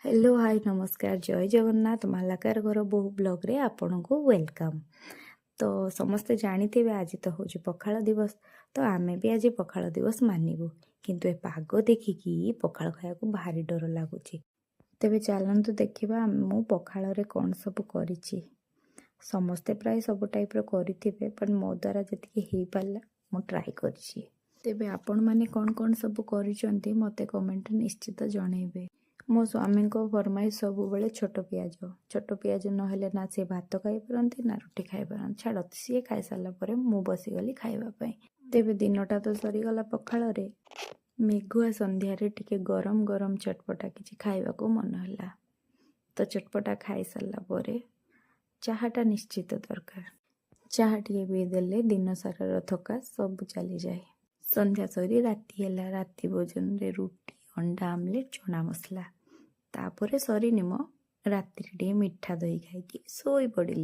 Hello hi नमस्कार जय जगन्नाथ मालाकार घर बहु ब्लॉग रे आपण को वेलकम। तो समस्ते जानी आज तो हूँ पखाल दिवस। तो आमे भी आज पखाल दिवस मानबू किंतु ए पाग देखिकी पखाल खाया को भारी डर लगुच। तेबे चलतु देखा मु पखाल रे कौन सब करिछि। समस्ते प्राय सब टाइप रो करिथिबे पर मो द्वारा जतिके हेई पारला मु ट्राई करछि। तेबे आपण माने कौन सब करिसंती मते कमेंट निश्चित जणेबे। मो स्वामी को फरमाइश सब बेले छोट पियाज नहेले ना से भात खाई पारती ना रुटी खाई पारती। छाड़ सी खाई सारा पर मु बसीगली खावाई। तेबे दिनटा तो सरीगला पखाल रे। मेघुआ संध्यारे टिके गरम गरम चटपटा किछि खाइबाको मन होला। तो चटपटा खाई सारा पर चाहाटा निश्चित दरकार। चाहा टिके पी देले दिन सारा थका सब चली जाए। संध्या सरी राति है राति भोजन रे रुटी अंडा आमलेट चना मसला तापर सरी निम राति टिके मिठा दही खाई सोई पड़िली।